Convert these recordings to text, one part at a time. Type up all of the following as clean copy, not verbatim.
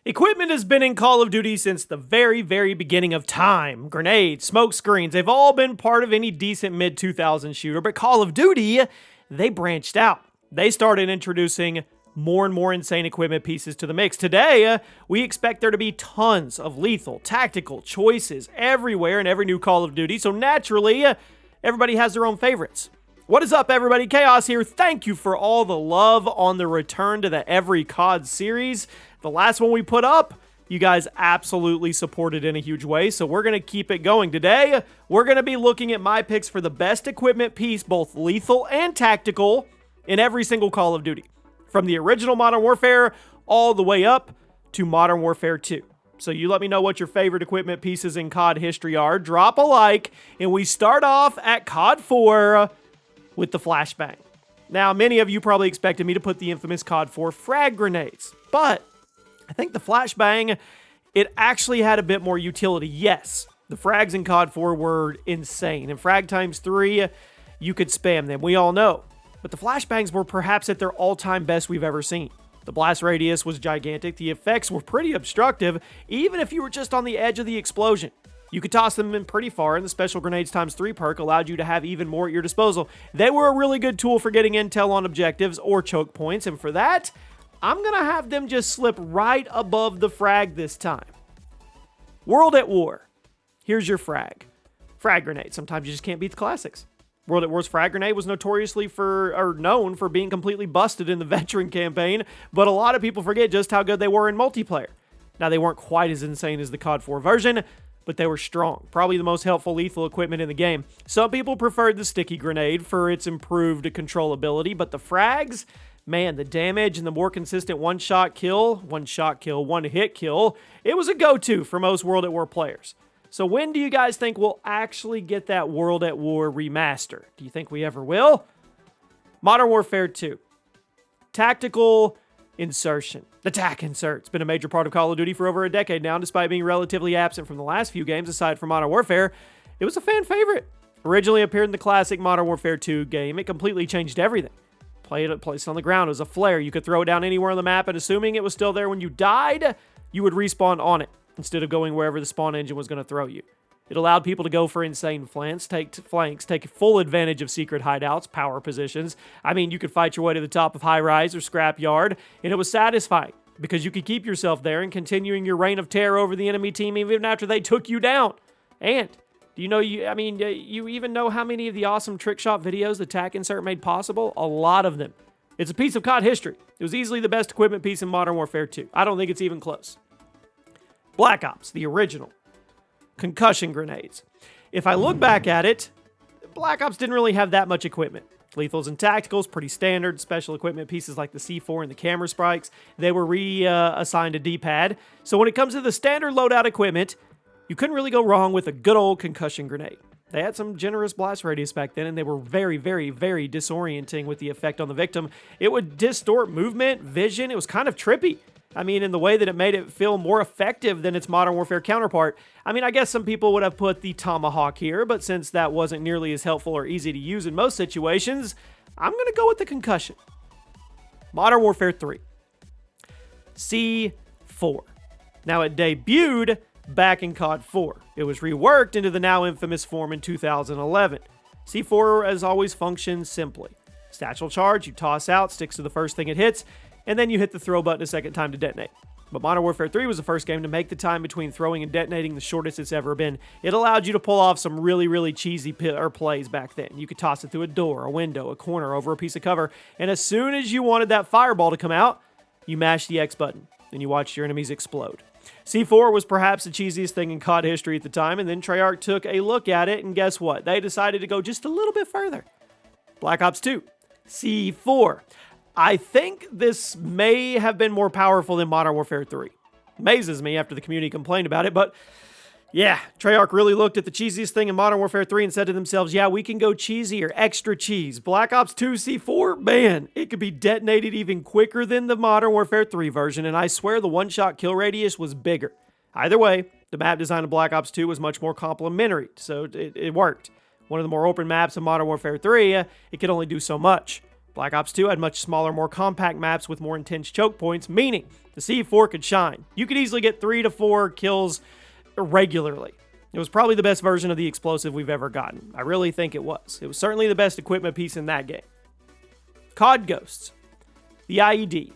Equipment has been in Call of Duty since the very, very beginning of time. Grenades, smoke screens, they've all been part of any decent mid-2000s shooter, but Call of Duty, they branched out. They started introducing more and more insane equipment pieces to the mix. Today, we expect there to be tons of lethal, tactical choices everywhere in every new Call of Duty, so naturally, everybody has their own favorites. What is up, everybody? Chaos here. Thank you for all the love on the return to the Every COD series. The last one we put up, you guys absolutely supported in a huge way, so we're going to keep it going. Today, we're going to be looking at my picks for the best equipment piece, both lethal and tactical, in every single Call of Duty. From the original Modern Warfare all the way up to Modern Warfare 2. So you let me know what your favorite equipment pieces in COD history are. Drop a like, and we start off at COD 4 with the flashbang. Now, many of you probably expected me to put the infamous COD 4 frag grenades, but I think the flashbang, it actually had a bit more utility. Yes, the frags in COD 4 were insane, and frag times 3, you could spam them, we all know. But the flashbangs were perhaps at their all-time best we've ever seen. The blast radius was gigantic, the effects were pretty obstructive, even if you were just on the edge of the explosion. You could toss them in pretty far, and the Special Grenades times 3 perk allowed you to have even more at your disposal. They were a really good tool for getting intel on objectives or choke points, and for that, I'm going to have them just slip right above the frag this time. World at War. Here's your frag. Frag grenade. Sometimes you just can't beat the classics. World at War's frag grenade was notoriously known for being completely busted in the veteran campaign, but a lot of people forget just how good they were in multiplayer. Now, they weren't quite as insane as the COD 4 version, but they were strong. Probably the most helpful lethal equipment in the game. Some people preferred the sticky grenade for its improved controllability, but the frags, man, the damage and the more consistent one-hit kill, it was a go-to for most World at War players. So when do you guys think we'll actually get that World at War remaster? Do you think we ever will? Modern Warfare 2. Tactical insertion. The TAC insert's been a major part of Call of Duty for over a decade now, despite being relatively absent from the last few games aside from Modern Warfare. It was a fan favorite. Originally appeared in the classic Modern Warfare 2 game, it completely changed everything. Placed on the ground, it was a flare. You could throw it down anywhere on the map, and assuming it was still there when you died, you would respawn on it, instead of going wherever the spawn engine was going to throw you. It allowed people to go for insane flanks, take full advantage of secret hideouts, power positions. I mean, you could fight your way to the top of high-rise or scrapyard, and it was satisfying, because you could keep yourself there and continuing your reign of terror over the enemy team even after they took you down. And do you know, you even know how many of the awesome trick shot videos the TAC insert made possible? A lot of them. It's a piece of COD history. It was easily the best equipment piece in Modern Warfare 2. I don't think it's even close. Black Ops, the original. Concussion grenades. If I look back at it, Black Ops didn't really have that much equipment. Lethals and tacticals, pretty standard. Special equipment pieces like the C4 and the camera spikes, they were reassigned a D-pad. So when it comes to the standard loadout equipment, you couldn't really go wrong with a good old concussion grenade. They had some generous blast radius back then, and they were very, very, very disorienting with the effect on the victim. It would distort movement, vision. It was kind of trippy. I mean, in the way that it made it feel more effective than its Modern Warfare counterpart. I mean, I guess some people would have put the Tomahawk here, but since that wasn't nearly as helpful or easy to use in most situations, I'm going to go with the concussion. Modern Warfare 3. C4. Now, it debuted back in COD 4. It was reworked into the now infamous form in 2011. C4, as always, functions simply. Satchel charge, you toss out, sticks to the first thing it hits, and then you hit the throw button a second time to detonate. But Modern Warfare 3 was the first game to make the time between throwing and detonating the shortest it's ever been. It allowed you to pull off some really, really cheesy plays back then. You could toss it through a door, a window, a corner, over a piece of cover, and as soon as you wanted that fireball to come out, you mashed the X button, and you watched your enemies explode. C4 was perhaps the cheesiest thing in COD history at the time, and then Treyarch took a look at it, and guess what? They decided to go just a little bit further. Black Ops 2. C4. I think this may have been more powerful than Modern Warfare 3. Amazes me after the community complained about it, but yeah, Treyarch really looked at the cheesiest thing in Modern Warfare 3 and said to themselves, yeah, we can go cheesier, extra cheese. Black Ops 2 C4, man, it could be detonated even quicker than the Modern Warfare 3 version, and I swear the one-shot kill radius was bigger. Either way, the map design of Black Ops 2 was much more complementary, so it worked. One of the more open maps in Modern Warfare 3, it could only do so much. Black Ops 2 had much smaller, more compact maps with more intense choke points, meaning the C4 could shine. You could easily get 3 to 4 kills regularly. It was probably the best version of the explosive we've ever gotten. I really think it was. It was certainly the best equipment piece in that game. Cod Ghosts, the IED.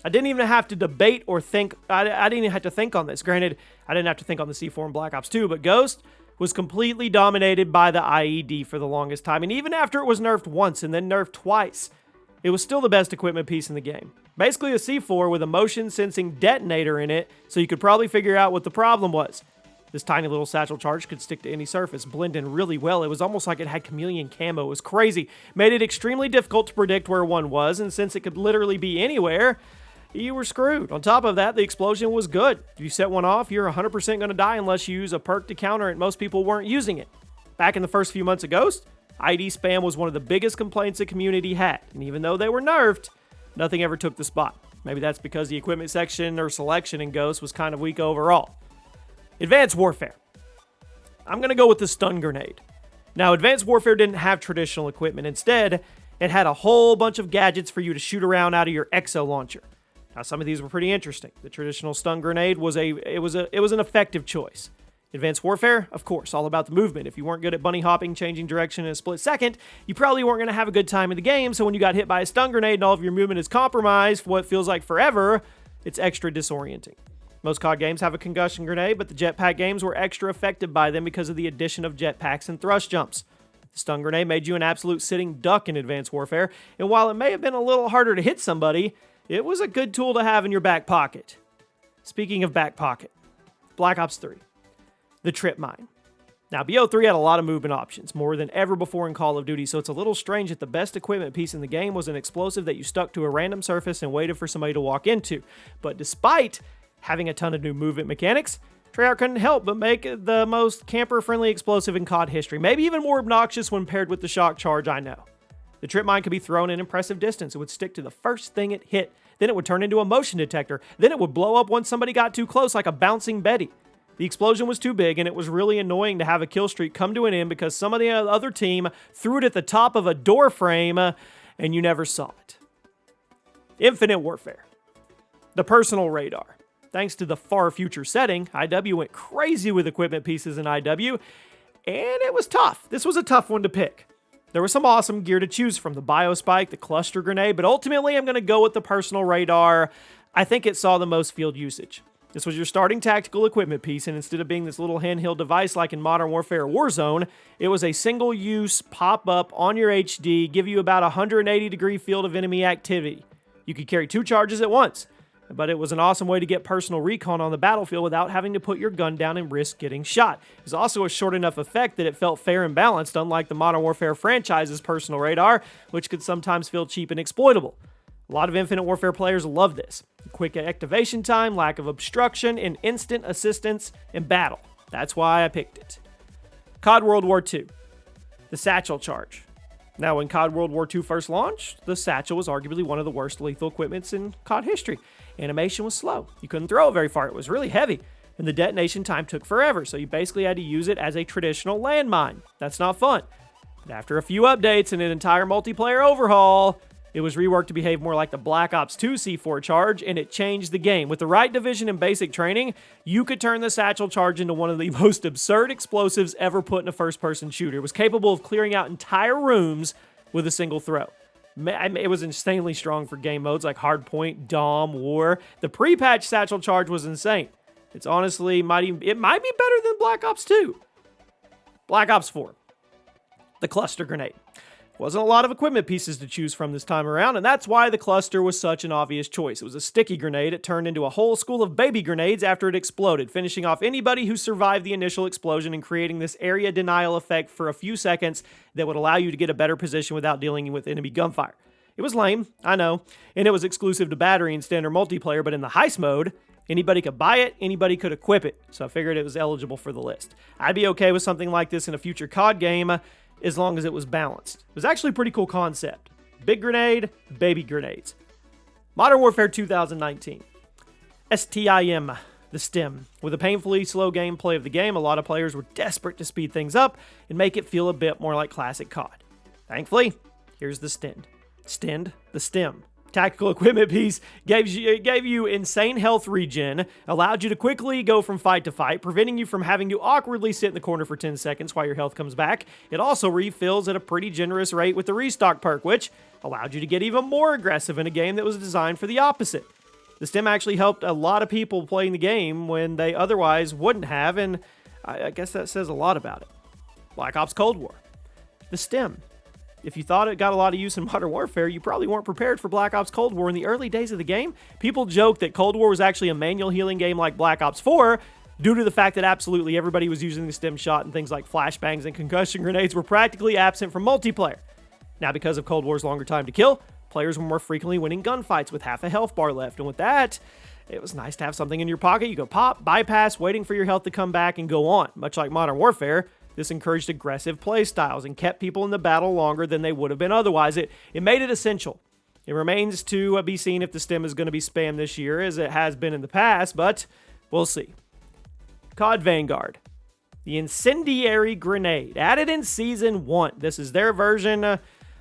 I didn't even have to debate or think. I didn't even have to think on this. Granted, I didn't have to think on the C4 in Black Ops 2, but Ghost was completely dominated by the IED for the longest time. And even after it was nerfed once and then nerfed twice, it was still the best equipment piece in the game. Basically a C4 with a motion sensing detonator in it, so you could probably figure out what the problem was. This tiny little satchel charge could stick to any surface, blend in really well. It was almost like it had chameleon camo. It was crazy. Made it extremely difficult to predict where one was, and since it could literally be anywhere, you were screwed. On top of that, the explosion was good. If you set one off, you're 100% going to die unless you use a perk to counter it. Most people weren't using it. Back in the first few months of Ghost, ID spam was one of the biggest complaints the community had, and even though they were nerfed, nothing ever took the spot. Maybe that's because the equipment section or selection in Ghost was kind of weak overall. Advanced Warfare. I'm going to go with the stun grenade. Now, Advanced Warfare didn't have traditional equipment. Instead, it had a whole bunch of gadgets for you to shoot around out of your exo launcher. Now, some of these were pretty interesting. The traditional stun grenade was an effective choice. Advanced Warfare, of course, all about the movement. If you weren't good at bunny hopping, changing direction in a split second, you probably weren't going to have a good time in the game, so when you got hit by a stun grenade and all of your movement is compromised for what feels like forever, it's extra disorienting. Most COD games have a concussion grenade, but the jetpack games were extra effective by them because of the addition of jetpacks and thrust jumps. The stun grenade made you an absolute sitting duck in Advanced Warfare, and while it may have been a little harder to hit somebody, it was a good tool to have in your back pocket. Speaking of back pocket, Black Ops 3. The trip mine. Now, BO3 had a lot of movement options, more than ever before in Call of Duty, so it's a little strange that the best equipment piece in the game was an explosive that you stuck to a random surface and waited for somebody to walk into. But despite having a ton of new movement mechanics, Treyarch couldn't help but make the most camper-friendly explosive in COD history, maybe even more obnoxious when paired with the shock charge, I know. The trip mine could be thrown an impressive distance. It would stick to the first thing it hit, then it would turn into a motion detector, then it would blow up once somebody got too close like a bouncing Betty. The explosion was too big, and it was really annoying to have a kill streak come to an end because some of the other team threw it at the top of a door frame, and you never saw it. Infinite Warfare. The personal radar. Thanks to the far future setting, IW went crazy with equipment pieces in IW, and it was tough. This was a tough one to pick. There was some awesome gear to choose from, the biospike, the cluster grenade, but ultimately I'm going to go with the personal radar. I think it saw the most field usage. This was your starting tactical equipment piece, and instead of being this little handheld device like in Modern Warfare Warzone, it was a single-use pop-up on your HD, give you about a 180-degree field of enemy activity. You could carry 2 charges at once, but it was an awesome way to get personal recon on the battlefield without having to put your gun down and risk getting shot. It was also a short enough effect that it felt fair and balanced, unlike the Modern Warfare franchise's personal radar, which could sometimes feel cheap and exploitable. A lot of Infinite Warfare players love this. Quick activation time, lack of obstruction, and instant assistance in battle. That's why I picked it. COD World War II. The Satchel charge. Now, when COD World War II first launched, the Satchel was arguably one of the worst lethal equipments in COD history. Animation was slow. You couldn't throw it very far. It was really heavy, and the detonation time took forever, so you basically had to use it as a traditional landmine. That's not fun. But after a few updates and an entire multiplayer overhaul, it was reworked to behave more like the Black Ops 2 C4 charge, and it changed the game. With the right division and basic training, you could turn the Satchel charge into one of the most absurd explosives ever put in a first-person shooter. It was capable of clearing out entire rooms with a single throw. It was insanely strong for game modes like Hardpoint, Dom, War. The pre-patch Satchel charge was insane. It might be better than Black Ops 2. Black Ops 4. The cluster grenade. Wasn't a lot of equipment pieces to choose from this time around, and that's why the cluster was such an obvious choice. It was a sticky grenade. It turned into a whole school of baby grenades after it exploded, finishing off anybody who survived the initial explosion and creating this area denial effect for a few seconds that would allow you to get a better position without dealing with enemy gunfire. It was lame, I know, and it was exclusive to battery and standard multiplayer, but in the heist mode, anybody could buy it, anybody could equip it, so I figured it was eligible for the list. I'd be okay with something like this in a future COD game, as long as it was balanced. It was actually a pretty cool concept. Big grenade, baby grenades. Modern Warfare 2019. STIM, the stim. With a painfully slow gameplay of the game, a lot of players were desperate to speed things up and make it feel a bit more like classic COD. Thankfully, here's the stim. Stend, the stim. Tactical equipment piece gave you insane health regen, allowed you to quickly go from fight to fight, preventing you from having to awkwardly sit in the corner for 10 seconds while your health comes back. It also refills at a pretty generous rate with the restock perk, which allowed you to get even more aggressive in a game that was designed for the opposite. The stim actually helped a lot of people playing the game when they otherwise wouldn't have, and I guess that says a lot about it. Black Ops Cold War. The stim. If you thought it got a lot of use in Modern Warfare, you probably weren't prepared for Black Ops Cold War. In the early days of the game, people joked that Cold War was actually a manual healing game like Black Ops 4, due to the fact that absolutely everybody was using the stim shot, and things like flashbangs and concussion grenades were practically absent from multiplayer. Now, because of Cold War's longer time to kill, players were more frequently winning gunfights with half a health bar left, and with that, it was nice to have something in your pocket. You go pop, bypass, waiting for your health to come back, and go on. Much like Modern Warfare, this encouraged aggressive play styles and kept people in the battle longer than they would have been otherwise. It made it essential. It remains to be seen if the stim is going to be spammed this year, as it has been in the past, but we'll see. Cod Vanguard. The incendiary grenade, added in Season 1. This is their version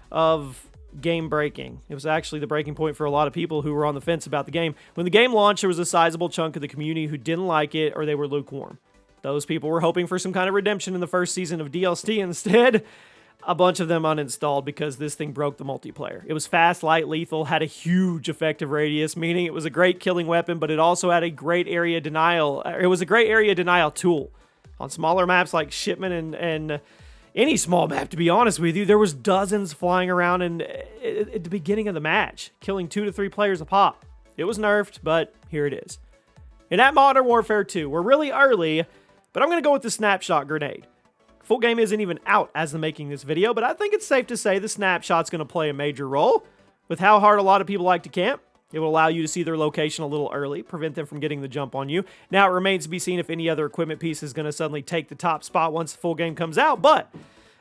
of game breaking. It was actually the breaking point for a lot of people who were on the fence about the game. When the game launched, there was a sizable chunk of the community who didn't like it or they were lukewarm. Those people were hoping for some kind of redemption in the first season of DLC. Instead, a bunch of them uninstalled because this thing broke the multiplayer. It was fast, light, lethal, had a huge effective radius, meaning it was a great killing weapon, but it also had a great area denial. It was a great area denial tool. On smaller maps like Shipment and any small map, to be honest with you, there was dozens flying around at the beginning of the match, killing 2 to 3 players a pop. It was nerfed, but here it is. And at Modern Warfare 2, we're really early, but I'm going to go with the snapshot grenade. Full game isn't even out as of making this video, but I think it's safe to say the snapshot's going to play a major role. With how hard a lot of people like to camp, it will allow you to see their location a little early, prevent them from getting the jump on you. Now, it remains to be seen if any other equipment piece is going to suddenly take the top spot once the full game comes out, but,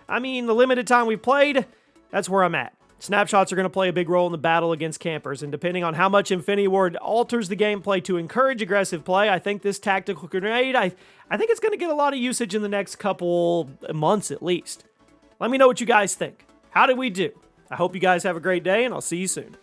I mean, the limited time we've played, that's where I'm at. Snapshots are going to play a big role in the battle against campers, and depending on how much Infinity Ward alters the gameplay to encourage aggressive play, I think this tactical grenade, I think it's going to get a lot of usage in the next couple months at least. Let me know what you guys think. How did we do? I hope you guys have a great day, and I'll see you soon.